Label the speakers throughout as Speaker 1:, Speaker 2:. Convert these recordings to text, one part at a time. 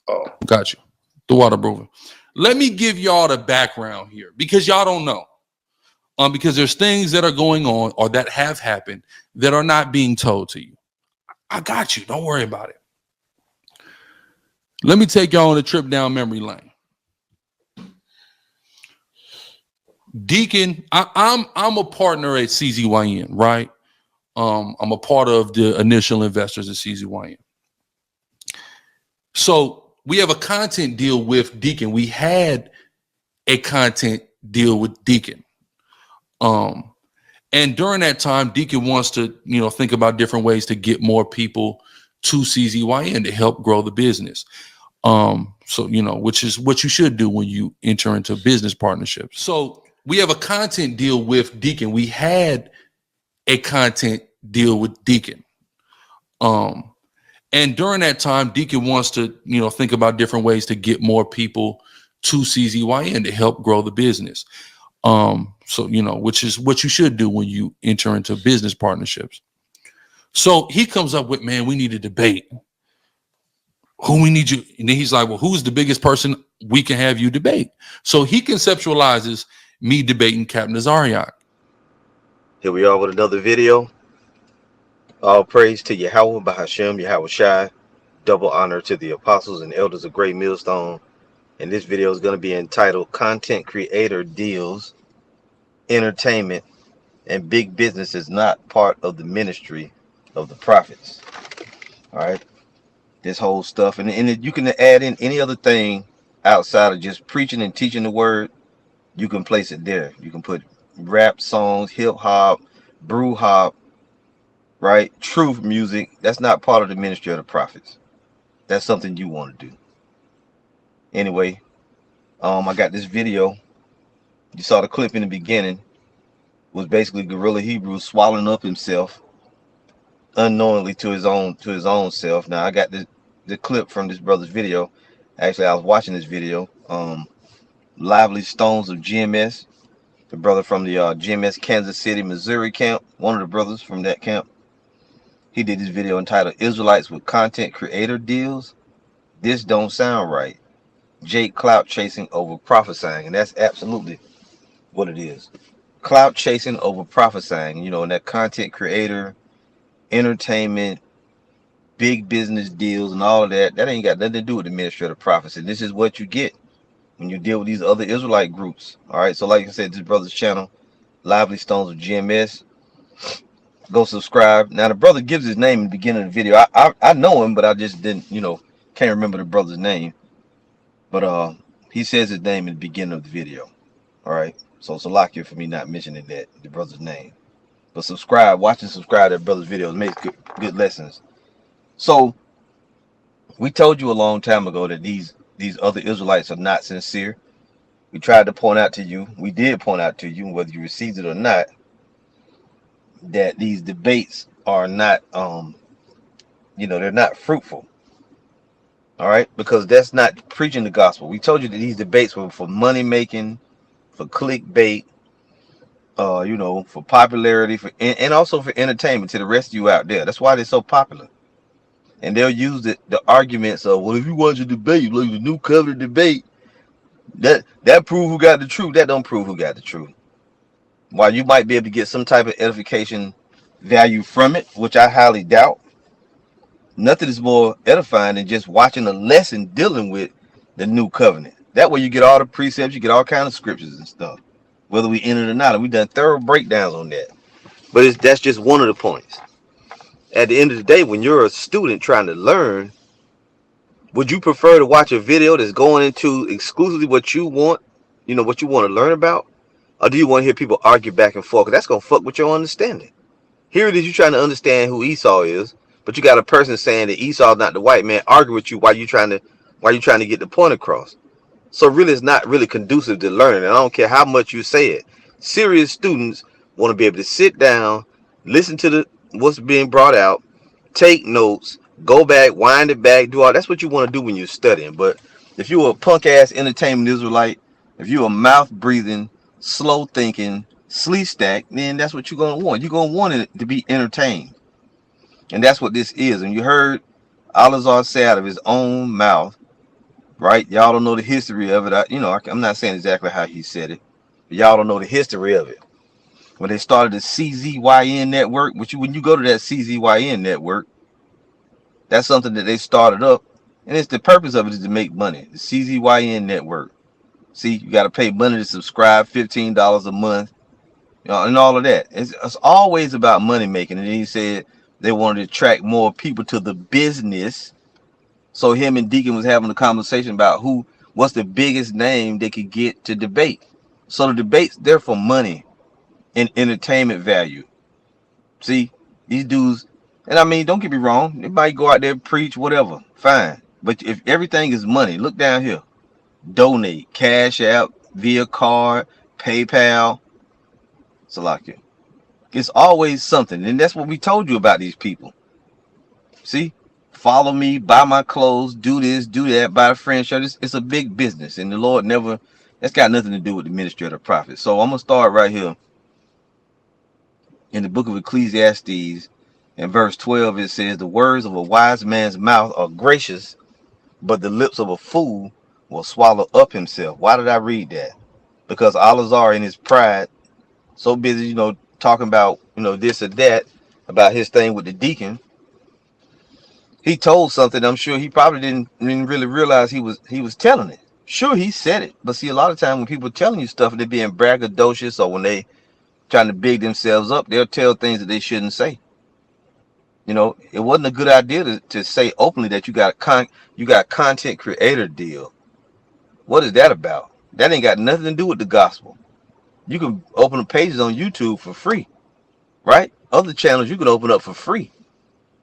Speaker 1: Oh, got you. The waterproofing. Let me give y'all the background here because y'all don't know. Because there's things that are going on or that have happened that are not being told to you. I got you. Don't worry about it. Let me take y'all on a trip down memory lane. Deacon, I'm a partner at CZYN, right? I'm a part of the initial investors at CZYN. So we have a content deal with Deacon. We had a content deal with Deacon. And during that time, Deacon wants to, think about different ways to get more people to CZYN to help grow the business. So, which is what you should do when you enter into business partnerships. So we have a content deal with Deacon. We had a content deal with Deacon. And during that time, Deacon wants to, think about different ways to get more people to CZYN to help grow the business. So, which is what you should do when you enter into business partnerships. So he comes up with, man, we need a debate. Who we need you. And then he's like, well, who's the biggest person we can have you debate? So he conceptualizes me debating Captain Azariak.
Speaker 2: Here we are with another video. All praise to Yahweh, Bahashem, Yahweh Shai. Double honor to the apostles and elders of Great Millstone. And this video is going to be entitled Content Creator Deals, Entertainment, and Big Business is Not Part of the Ministry of the Prophets. All right. This whole stuff. And you can add in any other thing outside of just preaching and teaching the word. You can place it there. You can put rap songs, hip hop, brew hop, right? Truth music. That's not part of the ministry of the prophets. That's something you want to do. Anyway, I got this video. You saw the clip in the beginning. Was basically Gorilla Hebrew swallowing up himself unknowingly to his own self. Now I got the clip from this brother's video. Actually, I was watching this video. Lively Stones of GMS, the brother from the GMS Kansas City, Missouri camp, one of the brothers from that camp. He did this video entitled Israelites with Content Creator Deals. This don't sound right. Jake clout chasing over prophesying. And that's absolutely what it is. Clout chasing over prophesying, and that content creator, entertainment, big business deals and all of that, that ain't got nothing to do with the ministry of the prophets. And this is what you get when you deal with these other Israelite groups. All right. So like I said, this brother's channel, Lively Stones of GMS. Go subscribe. Now the brother gives his name in the beginning of the video. I know him, but I just didn't, can't remember the brother's name. But he says his name in the beginning of the video. All right. So it's a lock here for me not mentioning that, the brother's name. But subscribe, watch and subscribe to that brother's videos. Makes good lessons. So we told you a long time ago that these other Israelites are not sincere. We tried to point out to you, we did point out to you, whether you received it or not, that these debates are not they're not fruitful. All right, because that's not preaching the gospel. We told you that these debates were for money making, for clickbait, for popularity, and also for entertainment to the rest of you out there. That's why they're so popular. And they'll use the arguments of, well, if you want to debate, like the new covenant debate, that prove who got the truth. That don't prove who got the truth. While you might be able to get some type of edification value from it, which I highly doubt, nothing is more edifying than just watching a lesson dealing with the new covenant. That way you get all the precepts, you get all kinds of scriptures and stuff, whether we in it or not. And we've done thorough breakdowns on that. But that's just one of the points. At the end of the day, when you're a student trying to learn, would you prefer to watch a video that's going into exclusively what you want, what you want to learn about? Or do you want to hear people argue back and forth? Because that's going to fuck with your understanding. Here it is, you're trying to understand who Esau is, but you got a person saying that Esau's not the white man argue with you while you're trying to get the point across. So really, it's not really conducive to learning. And I don't care how much you say it. Serious students want to be able to sit down, listen to what's being brought out, take notes, go back, wind it back, do all. That's what you want to do when you're studying. But if you're a punk ass entertainment Israelite, if you're a mouth breathing, slow thinking, sleep stack, then that's what you're gonna want. You're gonna want it to be entertained, and that's what this is. And you heard Al-Azhar say out of his own mouth right? Y'all don't know the history of it. I'm not saying exactly how he said it, but y'all don't know the history of it. When they started the CZYN network, when you go to that CZYN network, that's something that they started up, and it's the purpose of it is to make money. The CZYN network. See, you got to pay money to subscribe, $15 a month, and all of that. It's always about money making. And then he said they wanted to attract more people to the business. So him and Deacon was having a conversation about what's the biggest name they could get to debate. So the debate's there for money and entertainment value. See, these dudes, and I mean, don't get me wrong, they might go out there preach whatever, fine. But if everything is money, look down here. Donate, cash out, via card, PayPal, Salakia. It's always something, and that's what we told you about these people. See, follow me, buy my clothes, do this, do that, buy a friend shirt. It's a big business, and the Lord never. That's got nothing to do with the ministry of the prophet. So I'm gonna start right here in the book of Ecclesiastes, in verse 12. It says, "The words of a wise man's mouth are gracious, but the lips of a fool will swallow up himself." Why did I read that? Because Alazar, in his pride, so busy, talking about, this or that, about his thing with the deacon, he told something. I'm sure he probably didn't really realize he was telling it. Sure, he said it, but see, a lot of time when people are telling you stuff, they're being braggadocious, or when they trying to big themselves up, they'll tell things that they shouldn't say. It wasn't a good idea to say openly that you got content creator deal. What is that about? That ain't got nothing to do with the gospel. You can open the pages on YouTube for free, right? Other channels you can open up for free.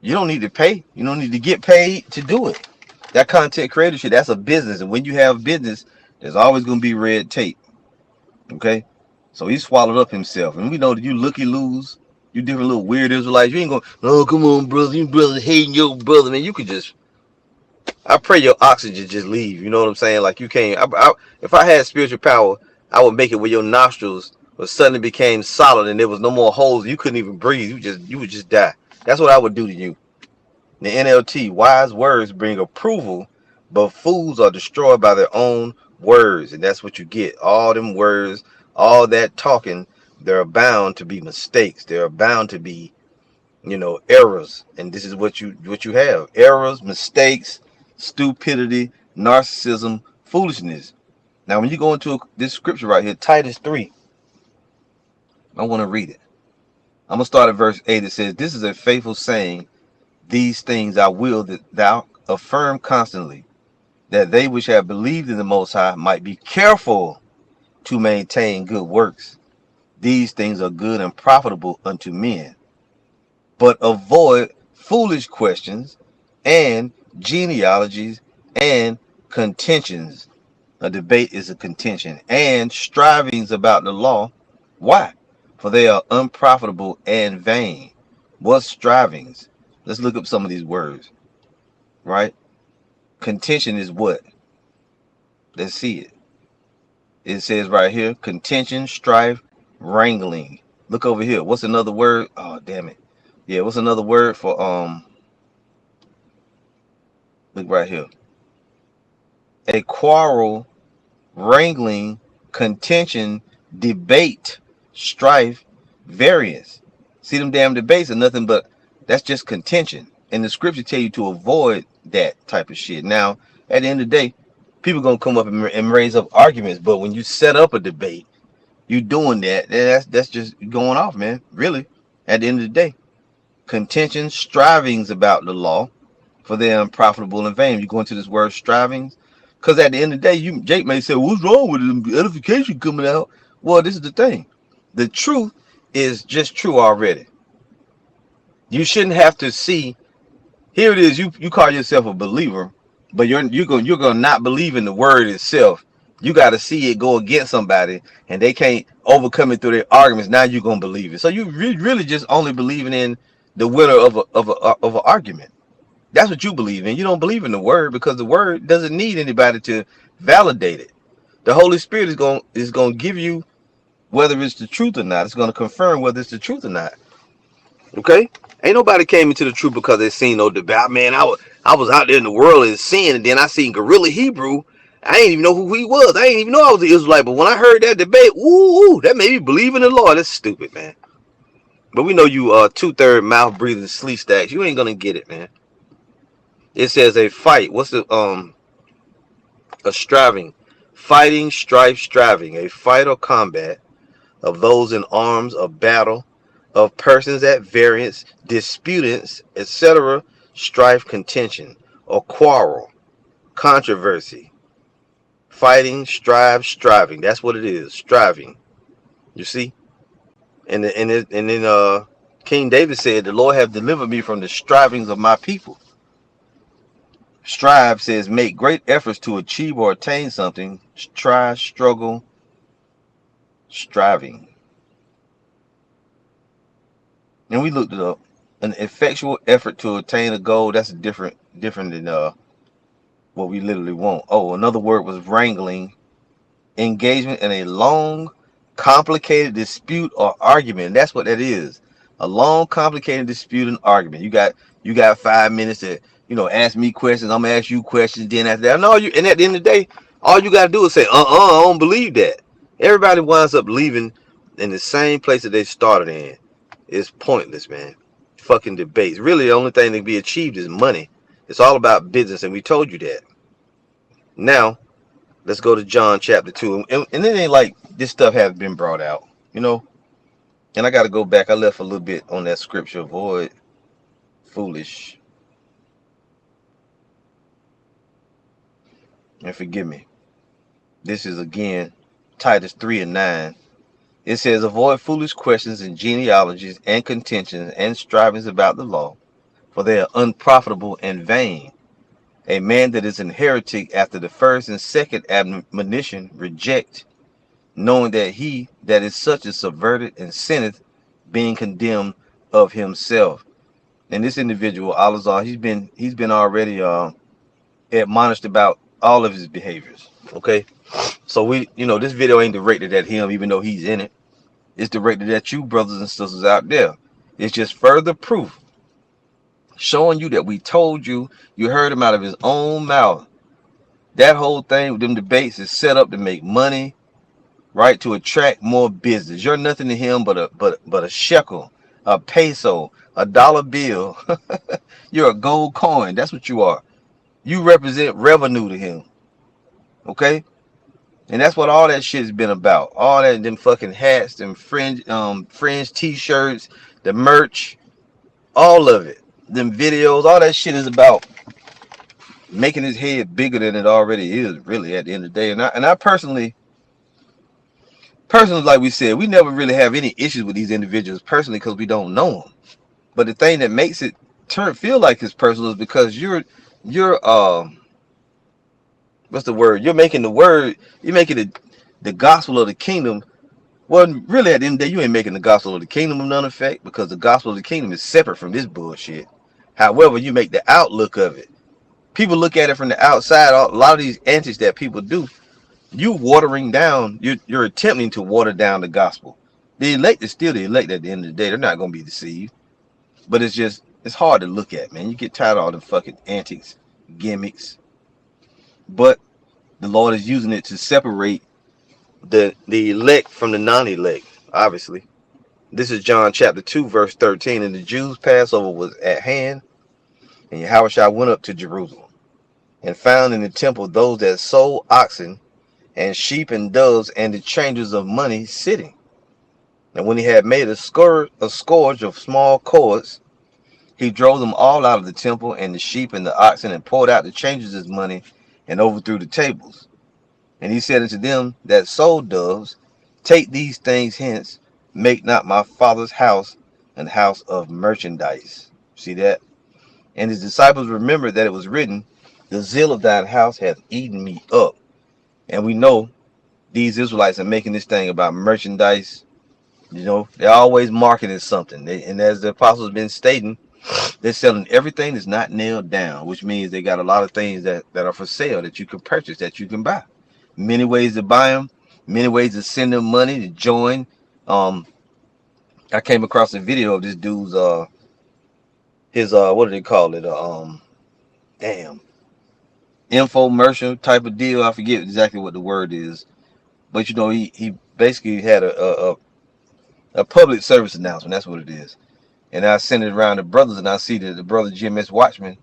Speaker 2: You don't need to pay. You don't need to get paid to do it. That content creator shit, that's a business. And when you have business, there's always going to be red tape. Okay? So he swallowed up himself. And we know that you looky loos, you different little weird Israelites, you ain't going, "Oh, come on, brother. You brother hating your brother." Man, you could just, I pray your oxygen just leave. You know what I'm saying? Like you can't, if I had spiritual power, I would make it where your nostrils suddenly became solid and there was no more holes. You couldn't even breathe. You would just die. That's what I would do to you. The NLT, wise words bring approval, but fools are destroyed by their own words. And that's what you get. All them words, all that talking, there are bound to be mistakes. There are bound to be, errors. And this is what you have. Errors, mistakes, stupidity, narcissism, foolishness. Now, when you go into this scripture right here, Titus 3, I want to read it. I'm going to start at verse 8. It says, "This is a faithful saying. These things I will that thou affirm constantly, that they which have believed in the Most High might be careful to maintain good works. These things are good and profitable unto men. But avoid foolish questions and genealogies and contentions." A debate is a contention. "And strivings about the law." Why? "For they are unprofitable and vain." What's strivings? Let's look up some of these words, right? Contention is what? Let's see it. It says right here, contention, strife, wrangling. Look over here. What's another word? Oh, damn it. Yeah, what's another word for look right here. A quarrel, wrangling, contention, debate, strife, variance. See, them damn debates are nothing but, that's just contention. And the scripture tell you to avoid that type of shit. Now, at the end of the day, people gonna come up and raise up arguments, but when you set up a debate, you doing that, that's just going off, man. Really, at the end of the day, contention, strivings about the law, for they are unprofitable and vain. You go into this word strivings, because at the end of the day, Jake may say, "What's wrong with it? Edification coming out?" Well, this is the thing. The truth is just true already. You shouldn't have to see. Here it is. You call yourself a believer, but you're gonna not believe in the word itself. You got to see it go against somebody, and they can't overcome it through their arguments. Now you're gonna believe it. So you really just only believing in the winner of an argument. That's what you believe in. You don't believe in the word, because the word doesn't need anybody to validate it. The Holy Spirit is going to give you whether it's the truth or not. It's going to confirm whether it's the truth or not. Okay? Ain't nobody came into the truth because they seen no debate. Man, I was out there in the world and sin, and then I seen Gorilla Hebrew. I ain't even know who he was. I ain't even know I was an Israelite. But when I heard that debate, ooh, that made me believe in the Lord. That's stupid, man. But we know you 2/3 mouth breathing sleep stacks. You ain't gonna get it, man. It says a fight. What's the a striving, fighting, strife, striving, a fight or combat of those in arms of battle, of persons at variance, disputants, etc., strife, contention, or quarrel, controversy, fighting, strive, striving. That's what it is, striving. You see, and then King David said, "The Lord have delivered me from the strivings of my people." Strive says make great efforts to achieve or attain something. Try, struggle, striving. And we looked it up. An effectual effort to attain a goal. That's different than what we literally want. Oh, another word was wrangling. Engagement in a long, complicated dispute or argument. That's what that is. A long, complicated dispute and argument. You got 5 minutes to ask me questions. I'm gonna ask you questions. Then after that, no, you. And at the end of the day, all you gotta do is say, I don't believe that. Everybody winds up leaving in the same place that they started in. It's pointless, man. Fucking debates. Really, the only thing that can be achieved is money. It's all about business, and we told you that. Now, let's go to John chapter 2. And it ain't like this stuff has been brought out, you know? And I got to go back. I left a little bit on that scripture. Avoid foolish. And forgive me. This is again Titus 3 and 9. It says, avoid foolish questions and genealogies and contentions and strivings about the law, for they are unprofitable and vain. A man that is an heretic after the first and second admonition reject, knowing that he that is such is subverted and sinneth, being condemned of himself. And this individual, Alazar, he's been already admonished about all of his behaviors. Okay, so this video ain't directed at him, even though he's in it. It's directed at you, brothers and sisters out there. It's just further proof showing you that we told you. You heard him out of his own mouth. That whole thing with them debates is set up to make money, right? To attract more business. You're nothing to him but a shekel, a peso, a dollar bill. You're a gold coin. That's what you are. You represent revenue to him. Okay? And that's what all that shit's been about. All that, them fucking hats, them fringe t-shirts, the merch, all of it. Them videos, all that shit is about making his head bigger than it already is, really, at the end of the day. And I personally, like we said, we never really have any issues with these individuals personally because we don't know them. But the thing that makes it feel like it's personal is because you're what's the word? You're making the gospel of the kingdom. Well, really, at the end of the day, you ain't making the gospel of the kingdom of none effect because the gospel of the kingdom is separate from this bullshit. However, you make the outlook of it. People look at it from the outside. A lot of these antics that people do, you watering down. You're attempting to water down the gospel. The elect is still the elect at the end of the day. They're not going to be deceived. But it's hard to look at, man. You get tired of all the fucking antics, gimmicks. But the Lord is using it to separate the elect from the non-elect, obviously. This is John chapter 2, verse 13. And the Jews' Passover was at hand, and Yahushua went up to Jerusalem, and found in the temple those that sold oxen and sheep and doves and the changers of money sitting. And when he had made a scourge of small cords, he drove them all out of the temple, and the sheep and the oxen, and poured out the changers of money, and overthrew the tables. And he said unto them that sold doves, take these things hence, make not my father's house an house of merchandise. See that? And his disciples remembered that it was written, the zeal of thine house hath eaten me up. And we know these Israelites are making this thing about merchandise. They're always marketing something. And as the apostles have been stating, they're selling everything that's not nailed down, which means they got a lot of things that are for sale that you can purchase, that you can buy. Many ways to buy them, many ways to send them money to join. I came across a video of this dude's his what do they call it? Damn, infomercial type of deal. I forget exactly what the word is, but you know, he basically had a public service announcement. That's what it is. And I sent it around the brothers, and I see that the brother GMS Watchman,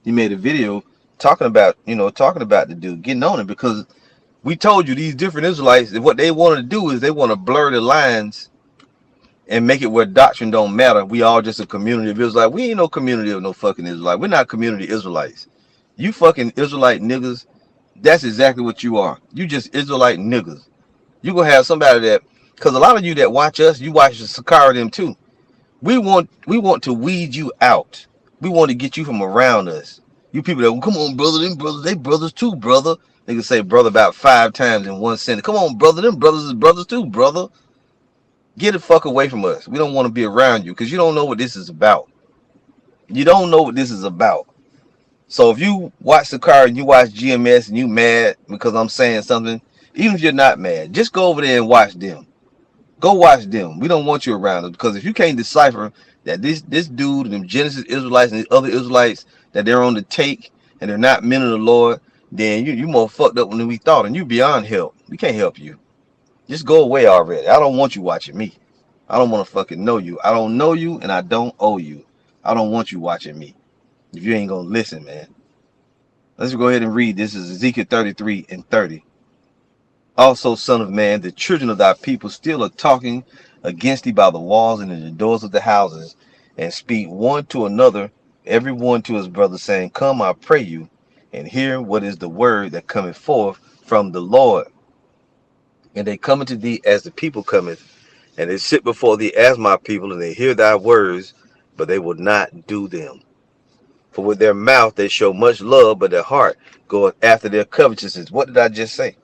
Speaker 2: he made a video talking about, talking about the dude, getting on it, because we told you these different Israelites, what they want to do is they want to blur the lines and make it where doctrine don't matter. We all just a community of Israelites. We ain't no community of no fucking Israelites. We're not community Israelites. You fucking Israelite niggas, that's exactly what you are. You just Israelite niggas. You gonna have somebody that, because a lot of you that watch us, you watch the Sakara them too. We want to weed you out. We want to get you from around us. You people that, come on, brother, them brothers, they brothers too, brother. They can say brother about 5 times in one sentence. Come on, brother, them brothers is brothers too, brother. Get the fuck away from us. We don't want to be around you because you don't know what this is about. You don't know what this is about. So if you watch the car and you watch GMS and you mad because I'm saying something, even if you're not mad, just go over there and watch them. Go watch them. We don't want you around us, because if you can't decipher that this dude and them Genesis Israelites and the other Israelites, that they're on the take and they're not men of the Lord, then you more fucked up than we thought, and you beyond help. We can't help you. Just go away already. I don't want you watching me. I don't want to fucking know you. I don't know you, and I don't owe you. I don't want you watching me if you ain't gonna listen, man. Let's go ahead and read. This is Ezekiel 33 and 30. Also, son of man, the children of thy people still are talking against thee by the walls and in the doors of the houses, and speak one to another, every one to his brother, saying, come, I pray you, and hear what is the word that cometh forth from the Lord. And they come unto thee as the people cometh, and they sit before thee as my people, and they hear thy words, but they will not do them. For with their mouth they show much love, but their heart goeth after their covetousness. What did I just say?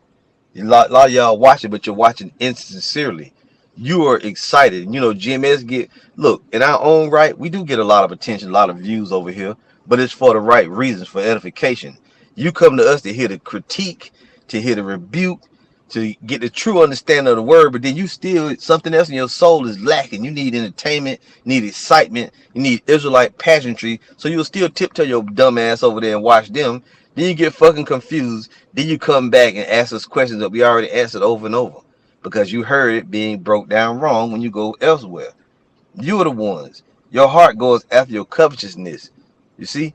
Speaker 2: A lot of y'all watching, but you're watching insincerely. You are excited. You know, GMS look, in our own right, we do get a lot of attention, a lot of views over here, but it's for the right reasons, for edification. You come to us to hear the critique, to hear the rebuke, to get the true understanding of the word, but then you still, something else in your soul is lacking. You need entertainment, you need excitement, you need Israelite pageantry, so you'll still tiptoe your dumb ass over there and watch them. Then you get fucking confused. Then you come back and ask us questions that we already answered over and over, because you heard it being broke down wrong when you go elsewhere. You are the ones. Your heart goes after your covetousness. You see?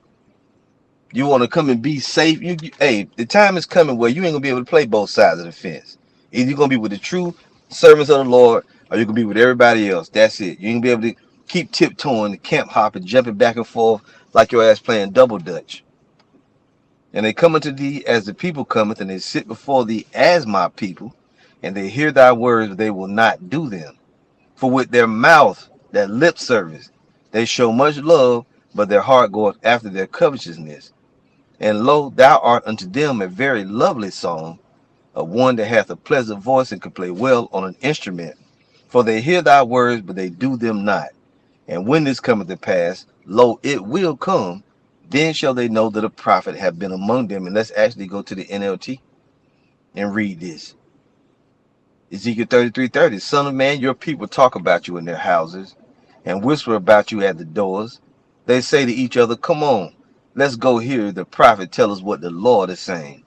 Speaker 2: You want to come and be safe. Hey, the time is coming where you ain't gonna be able to play both sides of the fence. Either you're gonna be with the true servants of the Lord, or you can be with everybody else. That's it. You ain't gonna be able to keep tiptoeing, camp hopping, jumping back and forth like your ass playing double dutch. And they come unto thee as the people cometh, and they sit before thee as my people, and they hear thy words, but they will not do them. For with their mouth, that lip service, they show much love, but their heart goeth after their covetousness. And lo, thou art unto them a very lovely song, of one that hath a pleasant voice and can play well on an instrument. For they hear thy words, but they do them not. And when this cometh to pass, lo, it will come, then shall they know that a prophet have been among them. And let's actually go to the NLT and read this. Ezekiel 33:30. Son of man, your people talk about you in their houses and whisper about you at the doors. They say to each other, come on, let's go hear the prophet tell us what the Lord is saying.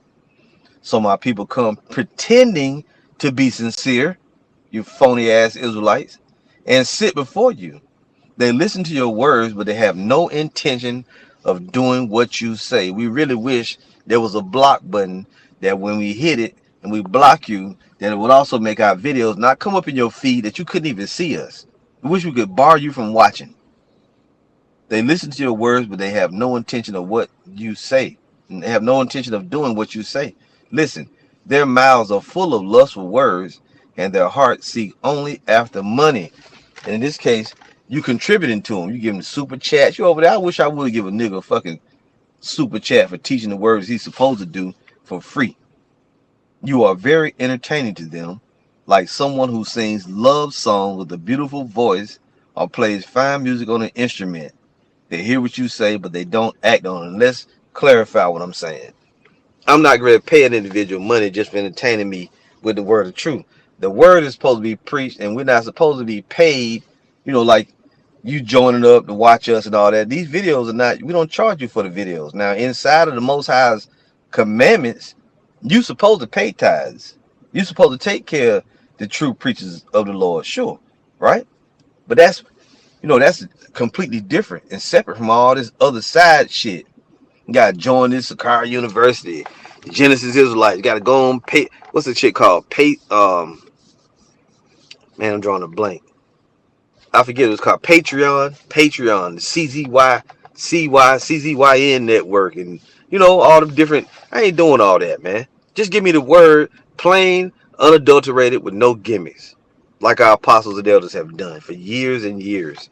Speaker 2: So my people come pretending to be sincere, you phony ass Israelites, and sit before you. They listen to your words, but they have no intention of doing what you say. We really wish there was a block button that when we hit it and we block you, that it would also make our videos not come up in your feed, that you couldn't even see us. We wish we could bar you from watching. They listen to your words, but they have no intention of what you say. And they have no intention of doing what you say. Listen, their mouths are full of lustful words, and their hearts seek only after money. And in this case, you contributing to them. You give them super chats. You over there. I wish I would give a nigga a fucking super chat for teaching the words he's supposed to do for free. You are very entertaining to them, like someone who sings love songs with a beautiful voice or plays fine music on an instrument. They hear what you say, but they don't act on it. And let's clarify what I'm saying. I'm not going to pay an individual money just for entertaining me with the word of truth. The word is supposed to be preached, and we're not supposed to be paid, like you joining up to watch us and all that. These videos are not, we don't charge you for the videos. Now, inside of the Most High's commandments, you supposed to pay tithes. You supposed to take care of the true preachers of the Lord, sure, right? But that's, that's completely different and separate from all this other side shit. You gotta join this Sakara University, Genesis Israelites. You gotta go on pay. What's the shit called? Pay. Man, I'm drawing a blank. I forget it was called Patreon, the CZYN network, and all the different. I ain't doing all that, man. Just give me the word, plain, unadulterated, with no gimmicks, like our apostles and elders have done for years and years.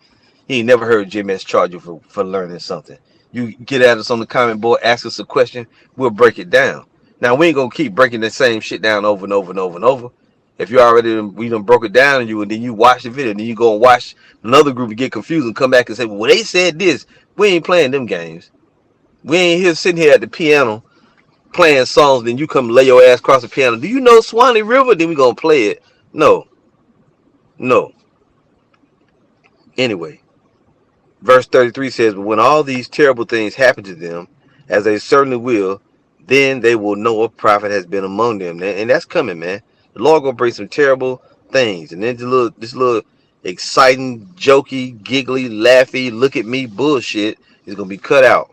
Speaker 2: He ain't never heard Jim S charge you for learning something. You get at us on the comment board, ask us a question, we'll break it down. Now we ain't gonna keep breaking the same shit down over and over and over and over. If you already we done broke it down and then you watch the video, and then you go and watch another group and get confused and come back and say, well, they said this. We ain't playing them games. We ain't here sitting here at the piano playing songs, then you come lay your ass across the piano. Do you know Swanee River? Then we gonna play it. No. No. Anyway. Verse 33 says, but when all these terrible things happen to them, as they certainly will, then they will know a prophet has been among them. And that's coming, man. The Lord gonna bring some terrible things. And then this little exciting, jokey, giggly, laughy, look at me bullshit is gonna be cut out.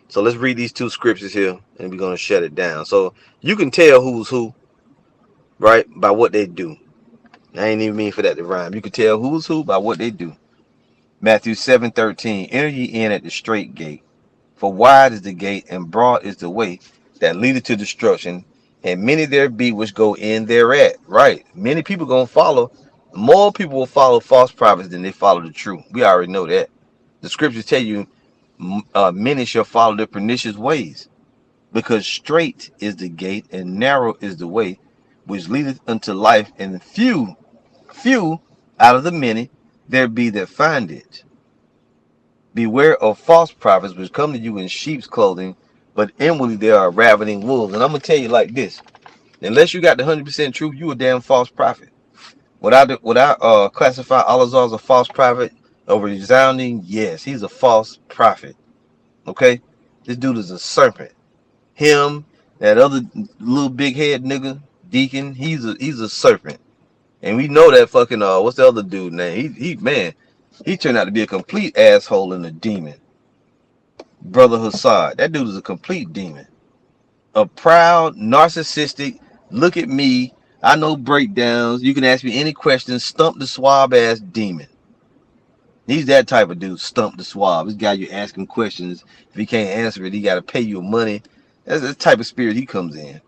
Speaker 2: So let's read these two scriptures here and we're gonna shut it down. So you can tell who's who, right, by what they do. I ain't even mean for that to rhyme. You can tell who's who by what they do. Matthew 7:13, enter ye in at the straight gate, for wide is the gate and broad is the way that leadeth to destruction, and many there be which go in thereat. Right. Many people gonna follow. More people will follow false prophets than they follow the truth. We already know that. The scriptures tell you many shall follow their pernicious ways, because straight is the gate and narrow is the way which leadeth unto life, and few out of the many there be that find it. Beware of false prophets which come to you in sheep's clothing, but inwardly they are ravening wolves. And I'm gonna tell you like this: unless you got the 100% truth, you a damn false prophet. Would I classify Alazar as a false prophet? A resounding yes. He's a false prophet. Okay, this dude is a serpent. Him, that other little big head nigga, Deacon, he's a serpent. And we know that fucking what's the other dude name? He turned out to be a complete asshole and a demon. Brother Hassad, that dude is a complete demon. A proud, narcissistic, look at me, I know breakdowns, you can ask me any questions, stump the swab ass demon. He's that type of dude, stump the swab. This guy you ask him questions, if he can't answer it, he got to pay you money. That's the type of spirit he comes in.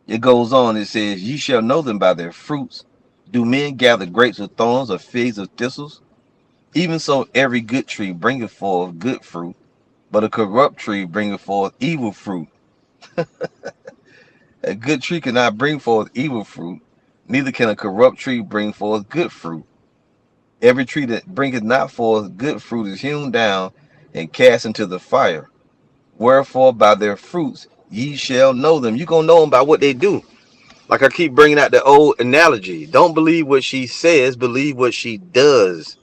Speaker 2: It goes on, it says, ye shall know them by their fruits. Do men gather grapes of thorns or figs of thistles? Even so, every good tree bringeth forth good fruit, but a corrupt tree bringeth forth evil fruit. A good tree cannot bring forth evil fruit, neither can a corrupt tree bring forth good fruit. Every tree that bringeth not forth good fruit is hewn down and cast into the fire. Wherefore, by their fruits ye shall know them. You're going to know them by what they do. Like I keep bringing out the old analogy. Don't believe what she says, believe what she does.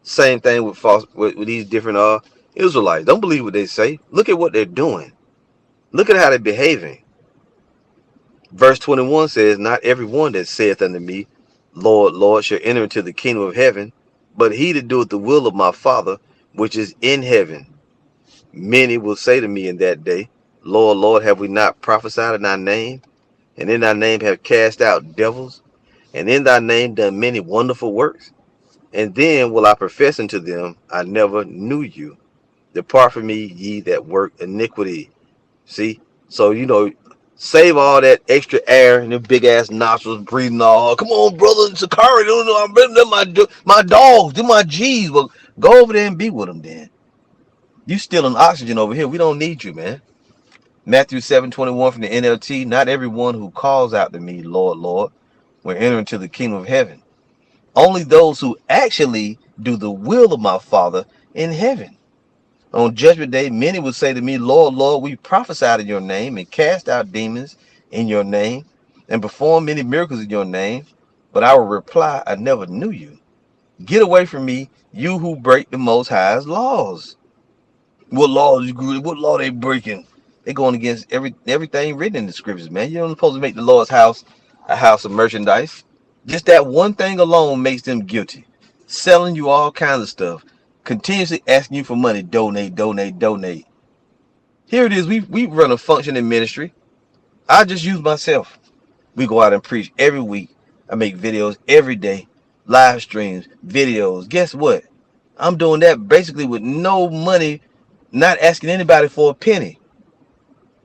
Speaker 2: Same thing with these different Israelites. Don't believe what they say. Look at what they're doing. Look at how they're behaving. Verse 21 says, not every one that saith unto me, Lord, Lord, shall enter into the kingdom of heaven, but he that doeth the will of my Father which is in heaven. Many will say to me in that day, Lord, Lord, have we not prophesied in thy name? And in thy name have cast out devils? And in thy name done many wonderful works? And then will I profess unto them, I never knew you. Depart from me, ye that work iniquity. See? So, save all that extra air and the big ass nostrils breathing all. Come on, brother, Sakari, I'm better than my dogs, they're my G's. Well, go over there and be with them then. You stealing oxygen over here. We don't need you, man. Matthew 7:21 from the NLT. Not everyone who calls out to me, Lord, Lord, will enter into the kingdom of heaven. Only those who actually do the will of my Father in heaven. On judgment day, many will say to me, Lord, Lord, we prophesied in your name and cast out demons in your name and performed many miracles in your name. But I will reply, I never knew you. Get away from me, you who break the Most High's laws. What laws? What law they breaking? They going against everything written in the scriptures, man. You're not supposed to make the Lord's house a house of merchandise. Just that one thing alone makes them guilty. Selling you all kinds of stuff, continuously asking you for money, donate, donate, donate. Here it is. We run a functioning ministry. I just use myself. We go out and preach every week. I make videos every day, live streams, videos. Guess what? I'm doing that basically with no money, not asking anybody for a penny.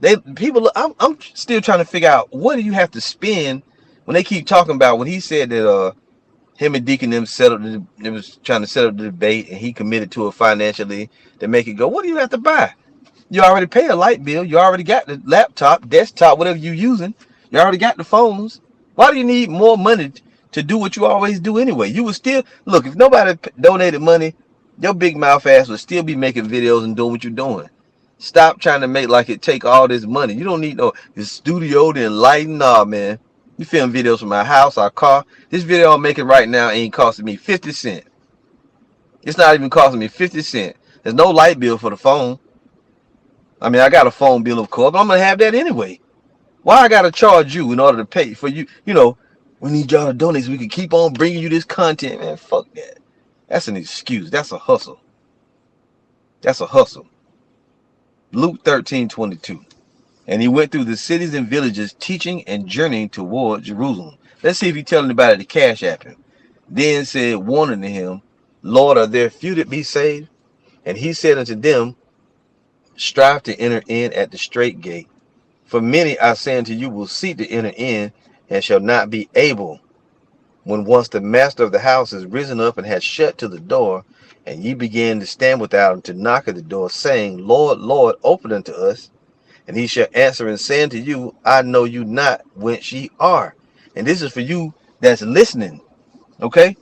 Speaker 2: I'm still trying to figure out what do you have to spend when they keep talking about when he said that him and Deacon them set up they was trying to set up the debate and he committed to it financially to make it go. What do you have to buy? You already pay a light bill. You already got the laptop, desktop, whatever you're using. You already got the phones. Why do you need more money to do what you always do anyway? You would still look if nobody donated money, your big mouth ass would still be making videos and doing what you're doing. Stop trying to make like it take all this money. You don't need no this studio to enlighten. Nah, man. We film videos from our house, our car. This video I'm making right now ain't costing me 50 cents. It's not even costing me 50 cents. There's no light bill for the phone. I mean, I got a phone bill, of course, but I'm gonna have that anyway. Why I gotta charge you in order to pay for you? You know, we need y'all to donate so we can keep on bringing you this content, man. Fuck that. That's an excuse. That's a hustle. That's a hustle. Luke 13:22. And he went through the cities and villages, teaching and journeying toward Jerusalem. Let's see if he's telling anybody to cash app him. Then said, warning to him, Lord, are there few that be saved? And he said unto them, strive to enter in at the straight gate. For many, I say unto you, will seek to enter in and shall not be able. When once the master of the house is risen up and has shut to the door, and ye begin to stand without and to knock at the door, saying, Lord, Lord, open unto us. And he shall answer and say unto you, I know you not whence ye are. And this is for you that's listening. Okay?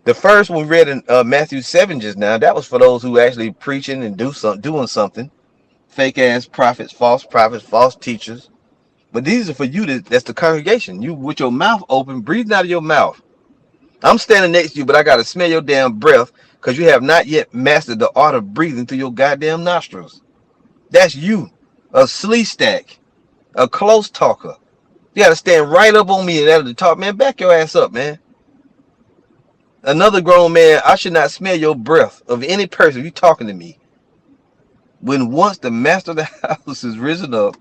Speaker 2: The first one we read in Matthew 7 just now, that was for those who actually preaching and doing something. Fake ass prophets, false teachers. But these are for you that's the congregation. You with your mouth open, breathing out of your mouth. I'm standing next to you, but I gotta smell your damn breath because you have not yet mastered the art of breathing through your goddamn nostrils. That's you. A slee stack. A close talker. You gotta stand right up on me and at the top, man. Back your ass up, man. Another grown man, I should not smell your breath of any person you talking to me. When once the master of the house is risen up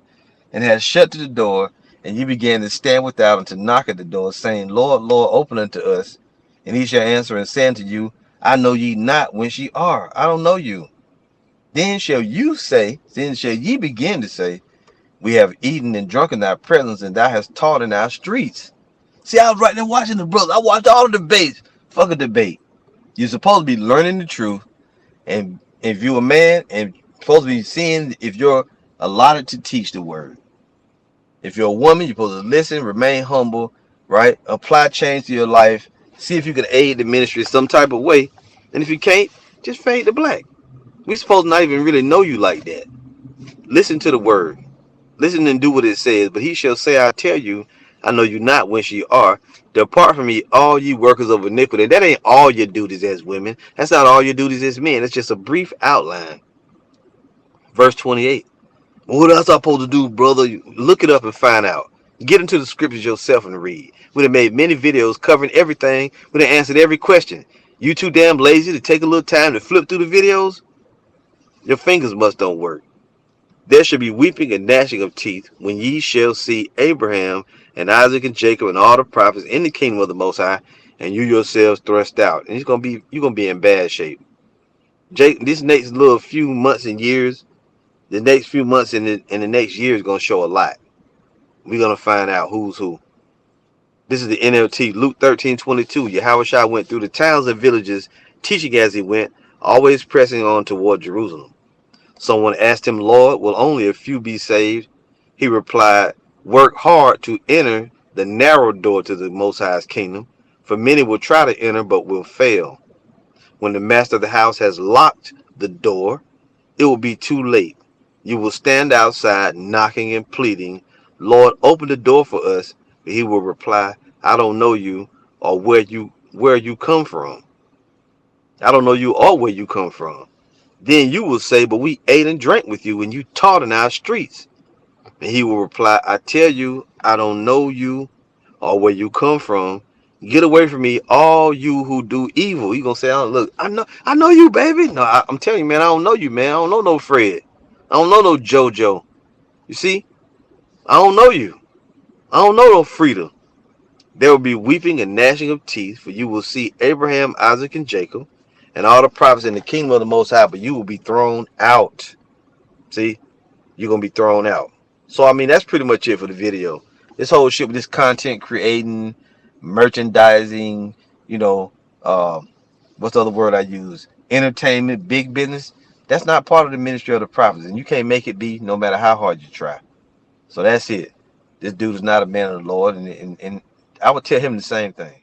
Speaker 2: and has shut to the door, and you began to stand without and to knock at the door, saying, Lord, Lord, open unto us. And he shall answer and say unto you, I know ye not whence ye are. I don't know you. Then shall ye begin to say, we have eaten and drunk in thy presence, and thou hast taught in our streets. See, I was right there watching the brothers. I watched all the debates. Fuck a debate. You're supposed to be learning the truth, and if you're a man, and supposed to be seeing if you're allotted to teach the word. If you're a woman, you're supposed to listen, remain humble, right? Apply change to your life. See if you can aid the ministry some type of way. And if you can't, just fade to black. We're supposed to not even really know you like that. Listen to the word. Listen and do what it says. But he shall say, I tell you, I know you not whence ye are. Depart from me, all ye workers of iniquity. That ain't all your duties as women. That's not all your duties as men. That's just a brief outline. Verse 28. What else I supposed to do, brother? Look it up and find out. Get into the scriptures yourself and read. We done made many videos covering everything. We done answered every question. You too damn lazy to take a little time to flip through the videos? Your fingers must don't work. There shall be weeping and gnashing of teeth when ye shall see Abraham and Isaac and Jacob and all the prophets in the kingdom of the Most High, and you yourselves thrust out. And you're gonna be in bad shape. This next little few months and years, the next few months and the next year is gonna show a lot. We're gonna find out who's who. This is the NLT, Luke 13:22. Yahushua went through the towns and villages, teaching as he went, always pressing on toward Jerusalem. Someone asked him, Lord, will only a few be saved? He replied, work hard to enter the narrow door to the Most High's kingdom, for many will try to enter but will fail. When the master of the house has locked the door, it will be too late. You will stand outside knocking and pleading, Lord, open the door for us. But he will reply, I don't know you or where you where you come from. I don't know you or where you come from. Then you will say, but we ate and drank with you and you taught in our streets. And he will reply, I tell you, I don't know you or where you come from. Get away from me, all you who do evil. You gonna say, oh, look, I know you, baby. No, I'm telling you, man, I don't know you, man. I don't know no Fred. I don't know no JoJo. You see, I don't know you. I don't know no Frida. There will be weeping and gnashing of teeth, for you will see Abraham, Isaac, and Jacob, and all the prophets in the kingdom of the Most High, but you will be thrown out. See, you're gonna be thrown out. So I mean, that's pretty much it for the video. This whole shit with this content creating, merchandising, you know, what's the other word I use? Entertainment, big business. That's not part of the ministry of the prophets, and you can't make it be no matter how hard you try. So that's it. This dude is not a man of the Lord, and I would tell him the same thing.